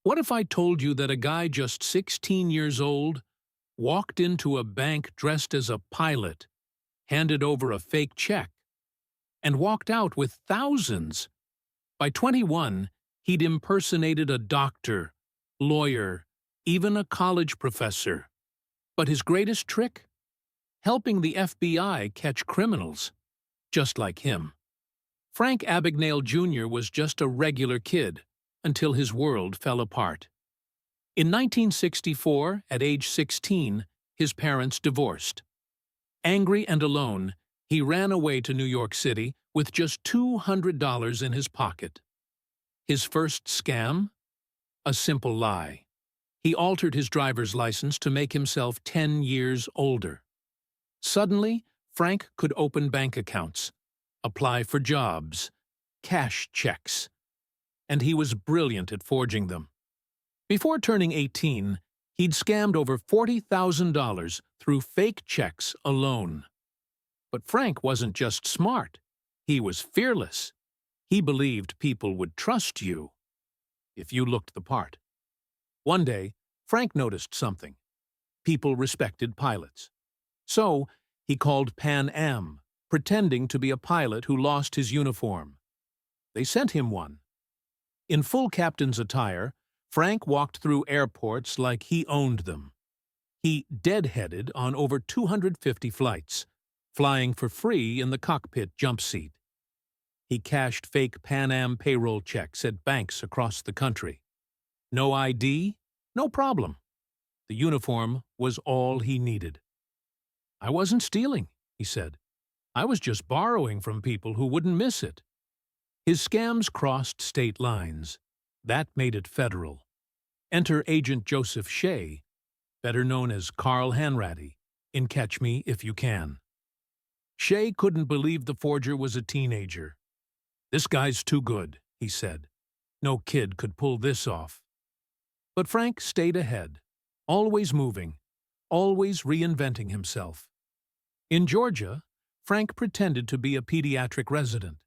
What if I told you that a guy just 16 years old walked into a bank dressed as a pilot, handed over a fake check, and walked out with thousands? By 21, he'd impersonated a doctor, lawyer, even a college professor. But his greatest trick? Helping the FBI catch criminals, just like him. Frank Abagnale Jr. was just a regular kid until his world fell apart. In 1964, at age 16, his parents divorced. Angry and alone, he ran away to New York City with just $200 in his pocket. His first scam? A simple lie. He altered his driver's license to make himself 10 years older. Suddenly, Frank could open bank accounts, apply for jobs, cash checks, and he was brilliant at forging them. Before turning 18, he'd scammed over $40,000 through fake checks alone. But Frank wasn't just smart, he was fearless. He believed people would trust you if you looked the part. One day, Frank noticed something. People respected pilots. So, he called Pan Am, pretending to be a pilot who lost his uniform. They sent him one. In full captain's attire, Frank walked through airports like he owned them. He deadheaded on over 250 flights, flying for free in the cockpit jump seat. He cashed fake Pan Am payroll checks at banks across the country. No ID? No problem. The uniform was all he needed. "I wasn't stealing," he said. "I was just borrowing from people who wouldn't miss it." His scams crossed state lines. That made it federal. Enter Agent Joseph Shea, better known as Carl Hanratty, in Catch Me If You Can. Shea couldn't believe the forger was a teenager. "This guy's too good," he said. "No kid could pull this off." But Frank stayed ahead, always moving, always reinventing himself. In Georgia, Frank pretended to be a pediatric resident.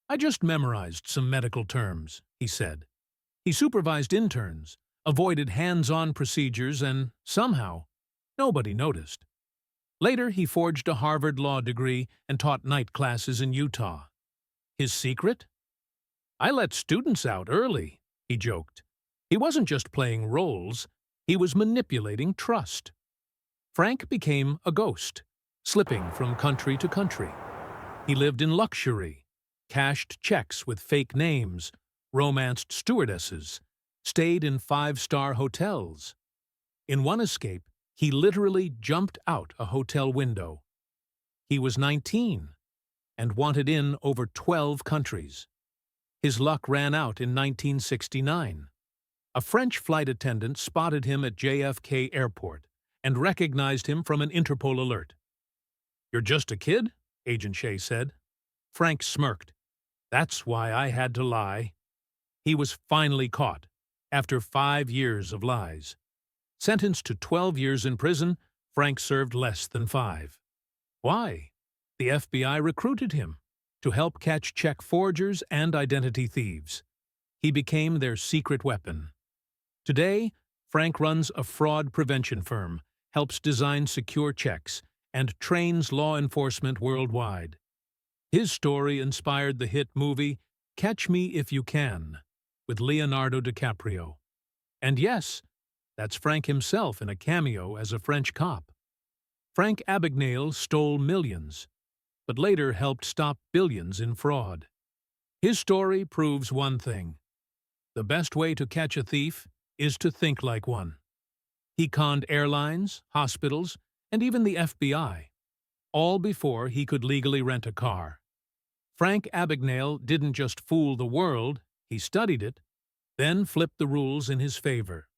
"I just memorized some medical terms," he said. He supervised interns, avoided hands-on procedures, and somehow, nobody noticed. Later, he forged a Harvard law degree and taught night classes in Utah. His secret? "I let students out early," he joked. He wasn't just playing roles, he was manipulating trust. Frank became a ghost, slipping from country to country. He lived in luxury, cashed checks with fake names, romanced stewardesses, stayed in five-star hotels. In one escape, he literally jumped out a hotel window. He was 19 and wanted in over 12 countries. His luck ran out in 1969. A French flight attendant spotted him at JFK Airport and recognized him from an Interpol alert. "You're just a kid?" Agent Shea said. Frank smirked. "That's why I had to lie." He was finally caught, after 5 years of lies. Sentenced to 12 years in prison, Frank served less than 5. Why? The FBI recruited him to help catch check forgers and identity thieves. He became their secret weapon. Today, Frank runs a fraud prevention firm, helps design secure checks, and trains law enforcement worldwide. His story inspired the hit movie Catch Me If You Can, with Leonardo DiCaprio. And yes, that's Frank himself in a cameo as a French cop. Frank Abagnale stole millions, but later helped stop billions in fraud. His story proves one thing: the best way to catch a thief is to think like one. He conned airlines, hospitals, and even the FBI, all before he could legally rent a car. Frank Abagnale didn't just fool the world, he studied it, then flipped the rules in his favor.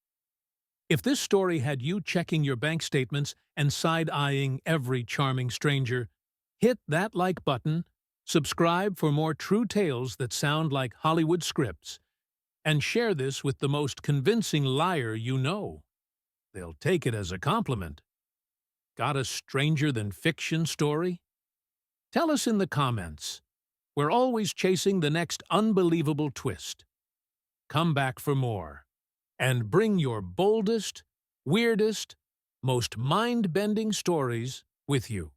If this story had you checking your bank statements and side-eyeing every charming stranger, hit that like button, subscribe for more true tales that sound like Hollywood scripts, and share this with the most convincing liar you know. They'll take it as a compliment. Got a stranger-than-fiction story? Tell us in the comments. We're always chasing the next unbelievable twist. Come back for more. and bring your boldest, weirdest, most mind-bending stories with you.